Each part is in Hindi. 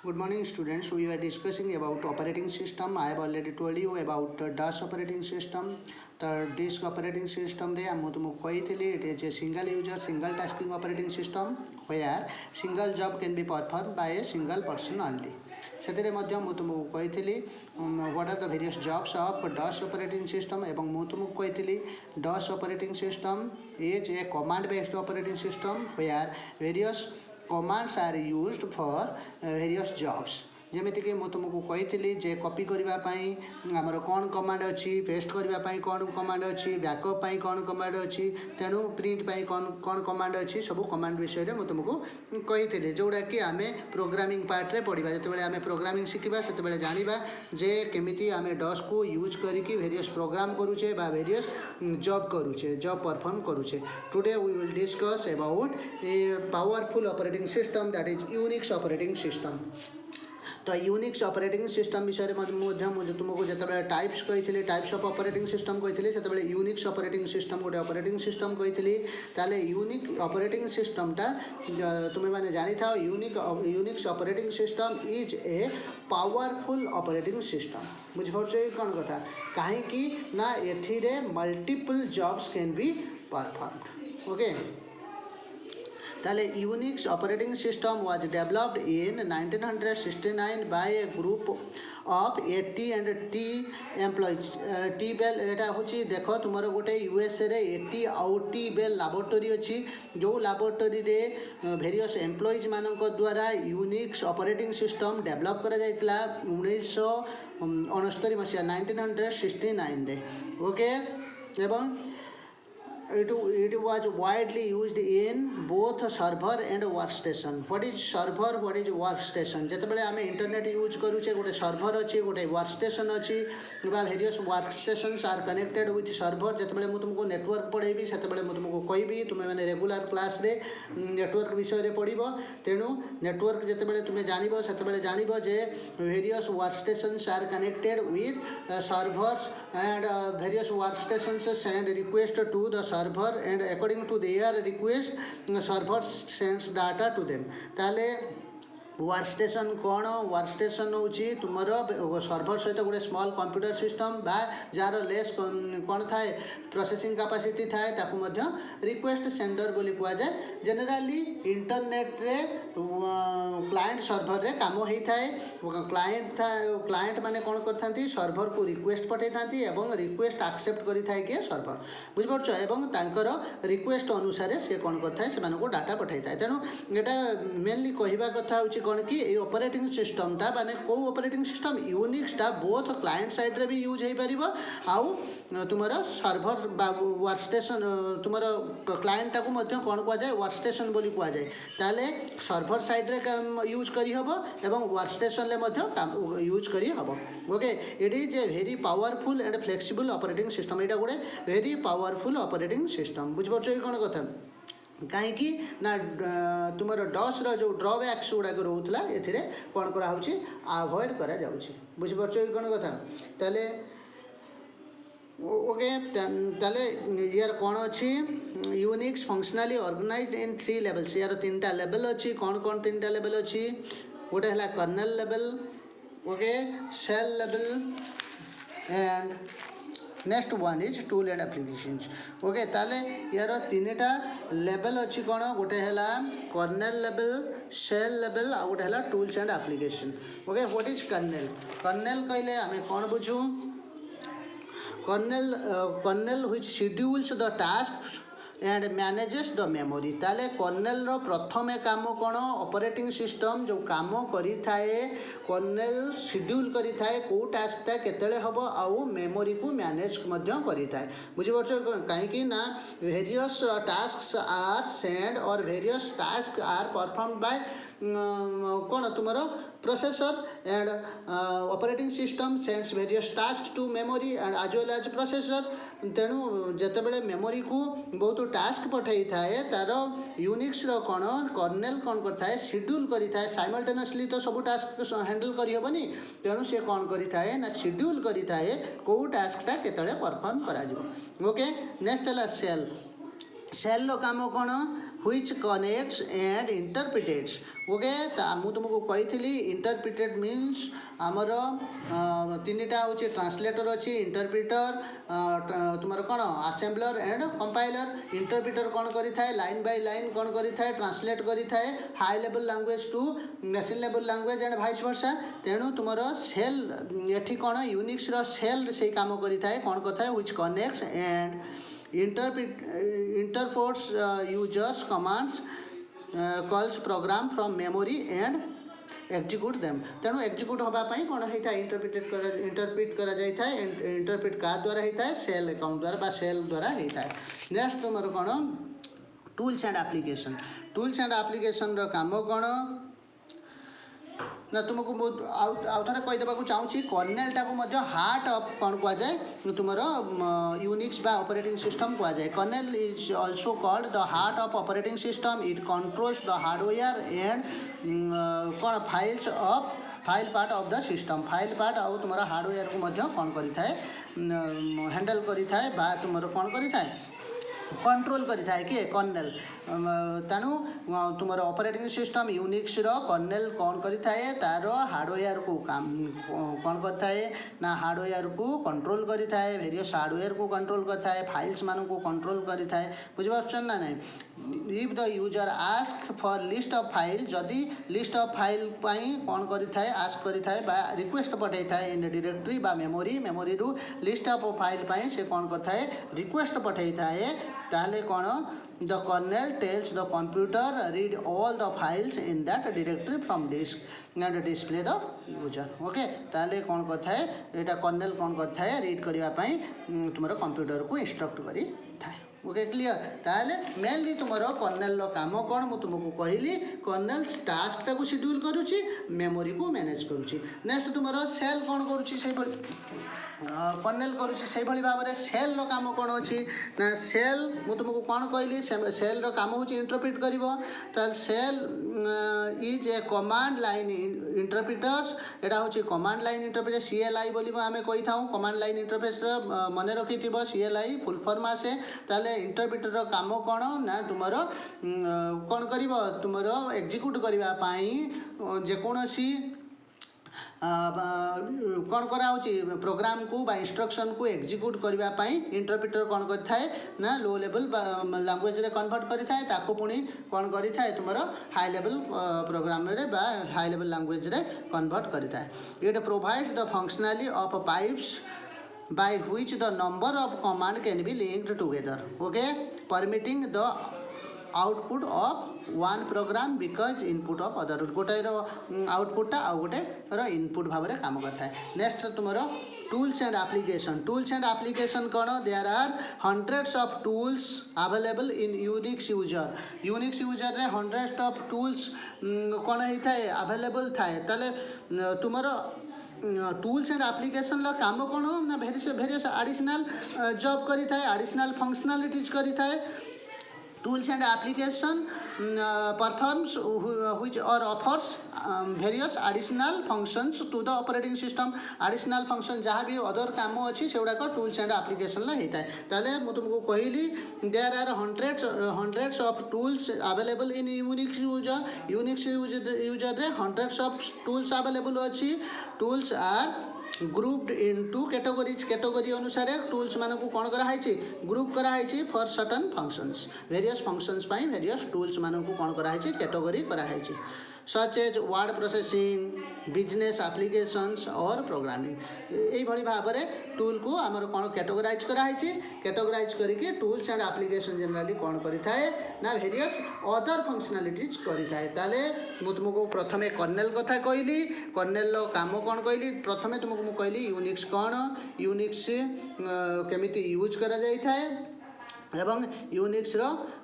Good morning, students. We are discussing about operating system. I have already told you about DOS operating system. The disk operating system रे आम तुमको कही it is a single user, single tasking operating system where single job can be performed by a single person only. ସେଥିରେ ମଧ୍ୟ ମୁଁ ତୁମକୁ କହିଥିଲି what are the various jobs of DOS operating system ଏବଂ ମୁଁ ତୁମକୁ କହିଥିଲି DOS operating system is a command based operating system where various commands are used for various jobs. ଯେମିତିକି ମୁଁ ତୁମକୁ କହିଥିଲି ଯେ କପି କରିବା ପାଇଁ ଆମର କ'ଣ କମାଣ୍ଡ ଅଛି, ପେଷ୍ଟ କରିବା ପାଇଁ କ'ଣ କମାଣ୍ଡ ଅଛି, ବ୍ୟାକଅପ୍ ପାଇଁ କ'ଣ କମାଣ୍ଡ ଅଛି, ତେଣୁ ପ୍ରିଣ୍ଟ ପାଇଁ କ'ଣ କମାଣ୍ଡ ଅଛି, ସବୁ କମାଣ୍ଡ ବିଷୟରେ ମୁଁ ତୁମକୁ କହିଥିଲି ଯେଉଁଟାକି ଆମେ ପ୍ରୋଗ୍ରାମିଂ ପାର୍ଟରେ ପଢ଼ିବା। ଯେତେବେଳେ ଆମେ ପ୍ରୋଗ୍ରାମିଂ ଶିଖିବା ସେତେବେଳେ ଜାଣିବା ଯେ କେମିତି ଆମେ ଡସ୍କୁ ୟୁଜ୍ କରିକି ଭେରିୟସ୍ ପ୍ରୋଗ୍ରାମ କରୁଛେ ବା ଭେରିୟସ୍ ଜବ୍ କରୁଛେ, ଜବ୍ ପରଫର୍ମ କରୁଛେ। Today we will discuss about a powerful operating system that is Unix operating system. तो यूनिक्स ऑपरेटिंग सिस्टम विषय में तुमको जो टाइप्स कही टाइप्स ऑफ ऑपरेटिंग सिस्टम कही से यूनिक्स ऑपरेटिंग सिस्टम गोटे ऑपरेटिंग सिस्टम कही ताले यूनिक ऑपरेटिंग सिस्टमटा तुम्हें मैंने जानी था Unix operating system is a powerful operating system. बुझिपारुछ कौन कथा कहीं ना एथिरे multiple jobs can be performed. Okay ताले Unix operating system was developed in 1969 by a group of 80 and T employees. T Bell एटा होची देखो तुमर गोटे यूएसए रे 80 आउ टी बेल लैबोरेटरी अच्छी जो लैबोरेटरी रे वेरियस एम्प्लॉइज मानक द्वारा यूनिक्स ऑपरेटिंग सिस्टम डेवलप करा जायतिला 1969 मसिया 1969 रे। ओके एवं it was widely used in both server and workstation. What is server, what is workstation? जेतेबेले आमे इंटरनेट यूज करूचे गोटे सर्भर अच्छी गोटे वर्कस्टेशन अच्छी बा various workstations are connected with server. जेतेबेले मु तुमको नेटवर्क पढ़ेबी सेतेबेले मु तुमको कहबी तुमे माने रेगुलर क्लास रे नेटवर्क विषय रे पढ़िबो। तेणु नेटवर्क जेतेबेले तुमे जानिबो सेतेबेले जानिबो जे various workstations are connected with servers and various workstations send request to the server and according to their request server sends data to them। ताले वर्कस्टेशन कौन वर्कस्टेशन हूँ तुमर सर्भर सहित गोटे स्मॉल कंप्यूटर सिस्टम बा जार लेस कौन थाए प्रोसेसिंग कैपेसिटी थाए ताकू मध्य रिक्वेस्ट सेंडर बोली कह जाए। जनरली इंटरनेट रे क्लाएंट सर्भर रे काम होई थाए क्लाएंट माने कौन करथांती सर्भर को रिक्वेस्ट पठे थांती एवं रिक्वेस्ट एक्सेप्ट करि थाए के सर्भर बुझिपारुछ एवं तांकर रिक्वेस्ट अनुसार से कौन करथाए से मानको डाटा पठे थाए। तेणु एटा मेनली कहबा कथा होची कौन कि ये ऑपरेटिंग सिस्टमटा माने को ऑपरेटिंग सिस्टम यूनिक्सटा बोथ क्लाएंट साइड रे भी यूज हो पारिबो आउ तुमर सर्भर बा वर्कस्टेशन तुमर क्लाएंटा को मध्य कौन कह जाए वर्कस्टेशन बोली कह जाए। ताले सर्भर साइड रे यूज करी हबो एवं वर्कस्टेशन ले मध्य यूज करी हबो। Okay it is a very powerful and flexible operating system. एटा गोटे वेरी पावरफुल ऑपरेटिंग सिस्टम। बुझिपारुछ कौन कथा कहीं ना तुम डस रो ड्रबैक्स गुड़ाक रोला ए कौन कराऊँ आभॉइड करा जाउछि। बुझिपारुछ कौन कथा ताले ओके ताले यार कौन अच्छी यूनिक्स फंक्शनली ऑर्गेनाइज्ड इन 3 लेवल्स। यार 3टा लेवल अच्छी कौन कौन 3टा लेवल अच्छी गोटे है kernel level okay shell level and next one is tool and applications. Okay ताले यार 3टा लेवल अच्छी कौन गोटे है कर्नेल लेवल शेल लेवल आ गोटे है tools and application. Okay what is kernel kernel कहले आम कौन बुझू kernel which schedules the task and manages the memory. ताले कर्नेल रो प्रथम काम कौन ऑपरेटिंग सिस्टम जो काम करी थाए कर्नेल शेड्यूल करी थाए को टास्कटा केतेले हबो आउ मेमोरी को मैनेज मध्य करी थाए। बुझिपारुछ कहीं ना वेरियस टास्क्स आर सेंड और various task are performed by कौन तुमर processor and operating system sends various task to memory and as well as processor. तेणु जितेबले मेमोरी को बहुत टास्क पठाई थाए तार यूनिक्स रो कौन कर्नेल कौन करता शेड्यूल करी थाए साइमल्टेनियसली तो सब टास्क हैंडल करी हेबनी। तेणु से कौन करी थाए ना शेड्यूल करी थाए को टास्कटा केतले परफॉर्म करा जिवो। ओके नेक्स्ट है सेल सेल रो काम कौन which connects and interprets. Okay मुझे तुमको कही इंटरप्रिटेड मीन्स आमर तीन टा हूँ ट्रांसलेटर अच्छी इंटरप्रिटर तुम कौन असेम्बलर एंड कंपाइलर इंटरप्रिटर कौन करें लाइन बाय लाइन कौन करें ट्रांसलेट करें high level language to machine level language and vice versa तेणु तुम सेल ये कौन यूनिक्स सेल से काम करें कौन करता है which connects and interports users commands calls program from memory and execute them तेणु एक्जिक्यूट होगापाई कौन होता है इंटरप्रिट करा जाता है इंटरप्रिट का द्वारा होता है सेल अकाउंट द्वारा सेल द्वारा होता है नेक्स्ट तुम कौन टूल्स एंड एप्लिकेशन काम कौन ना तुमको आउ थे कहीदेवा चाहूँगी कर्नेलटा को हार्ट ऑफ कौन कहुए तुम यूनिक्स बा ऑपरेटिंग सिस्टम कहुए kernel is also called the heart of operating system it controls the hardware and कौन file part of the system file part आउ तुम हार्डवेयर को कौन करें हैंडल करें तुम कौन करें कंट्रोल करें किए कर्नेल तेणु तुम ऑपरेटिंग सिस्टम यूनिक्स कर्नेल कौन करें तार हार्डवेयर को काम कौन करें ना हार्डवेयर को कंट्रोल करें वेरियस हार्डवेयर को कंट्रोल करें फाइल्स मान को कंट्रोल करें बुझीपार ना नहीं if the user ask for list of file जदि लिस्ट ऑफ फाइल कौन करें आस्क करें रिक्वेस्ट पठाई था इन डायरेक्टरी बा मेमोरी रु लिस्ट ऑफ फाइल से कौन करें रिक्वेस्ट पठाई थाए ताले कौन the kernel tells the computer read all the files in that directory from disk and display the user okay ताले कौन करता है एटा कर्नेल कौन करता है रीड करने तुम कंप्यूटर को इंस्ट्रक्ट करी थाए ओके क्लियर ताले मेनली तुम कर्नेल काम कौन मुझे तुमको कहली कर्नेल टास्क टाक शेड्यूल करुच्ची मेमोरी को मैनेज करुच्ची नेक्स्ट तुम सेल कौन करुच्ची कर्नेल करुच्ची से भाव में सेल काम कौन अच्छी ना सेल मुझे तुमको कौन कहली सेल काम हूँ इंटरप्रिट कर shell is a command line interpreters यहाँ हूँ कमांड लाइन इंटरप्रिटर CLI बोली आम कही था कमांड लाइन इंटरप्रिटर मन रखी CLI फुल फॉर्म आसे ताले इंटरप्रिटर काम कौन ना तुम कौन कर तुम एक्जिक्यूट करने जेकोसी कौन करा प्रोग्राम को बा इंस्ट्रक्शन को एक्जिक्यूट करने इंटरप्रिटर कौन करें ना लो लेवल लैंग्वेज रे कन्वर्ट करें पुणी कौन करें तुम हाई लेवल प्रोग्राम रे बा हाई लेवल लैंग्वेज रे कन्वर्ट करें it provides the functionality of pipes by which the number of command can be linked together okay permitting the output of one program because input of other गोटे आउटपुटा आउ गोटे इनपुट भाव में काम करता है नेक्स्ट तुम टूल्स एंड एप्लिकेशन कौन there are hundreds of tools available in Unix user रे हंड्रेड्स ऑफ टूल्स कौन होता है अवेलेबल थाए ताले तुम टूल्स एंड एप्लिकेशन काम कौन ना वेरियस एडिशनल जॉब करी थाए एडिशनल फंक्शनैलिटीज करी थाए tools and application performs which or offers various additional functions to the operating system additional function जहाँ भी अदर काम अच्छी से गुड़ाक टूल्स एंड एप्लिकेशन होता है ताले मुझे तुमको कहली there are hundreds of tools available in Unix user रे हंड्रेड्स ऑफ टूल्स अवेलेबल अच्छी tools are grouped into category अनुसार टूल्स मान को कौन कराई ग्रुप कराई for certain functions various functions various tools मान को कौन कराई कैटेगरी कराई such as word processing business applications और प्रोग्रामिंग यही भाव में टूल को आमर कौन कैटेगराइज कराई कैटेगराइज करके टूल्स एंड एप्लिकेशन जनरली कौन करें ना वेरियस अदर फंक्शनैलिटीज करें मुझे तुमको प्रथमे कर्नेल कथा कहली कर्नेल काम कौन कहली प्रथमे तुमको मुझे कहली यूनिक्स कौन यूनिक्स केमिति यूज करा जाई थाए एवं यूनिक्स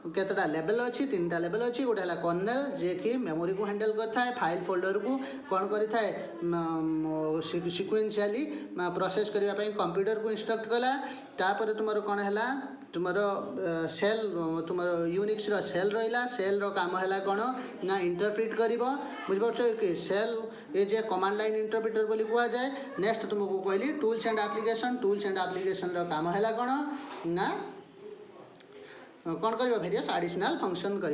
केतटा लेवल अच्छी तीन टा लेवल अच्छी गोटे है कर्नेल जे कि मेमोरी को हैंडल करता है फाइल फोल्डर को कौन करें सिक्वेंशियली प्रोसेस करने कंप्यूटर को इंस्ट्रक्ट कला तापर तुम कौन है तुम सेल तुम यूनिक्स सेल रहा सेल काम है कौन ना इंटरप्रिट कर बुझीपार कि shell as a command line interpreter बोली कहुए नेक्स्ट तुमको कहली टूल्स एंड एप्लिकेशन काम है कौन ना कौन कर वेरियस एडिशनल फंक्शन कर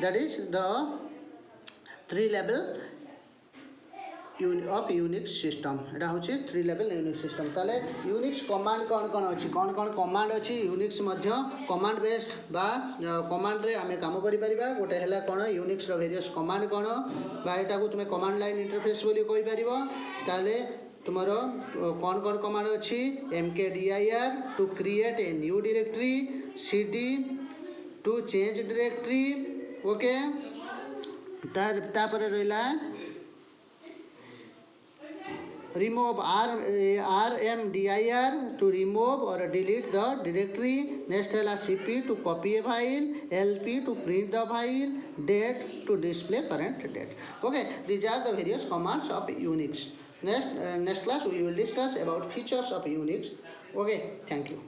that is the 3 level of Unix system एटा हूँ 3 लेवल यूनिक्स सिस्टम ताले यूनिक्स कमांड कौन कौन अच्छी कौन कौन कमांड अच्छी यूनिक्स मध्य कमांड बेस्ड बा कमांड रे आमे काम करि परिबा गोटे हैला कौन यूनिक्स रो वेरियस कमांड कौन बा एटा को तुमे कमांड लाइन इंटरफेस बोली कहि परिबो ताले तुमरो कौन कौन कमांड अच्छी mkdir to create a new directory cd to change directory okay तापर रहिला remove rmdir to remove or delete the directory. Next है cp to copy a file, lp to print the file, date to display current date. Okay, these are the various commands of Unix. Next class we will discuss about features of Unix. Okay, thank you.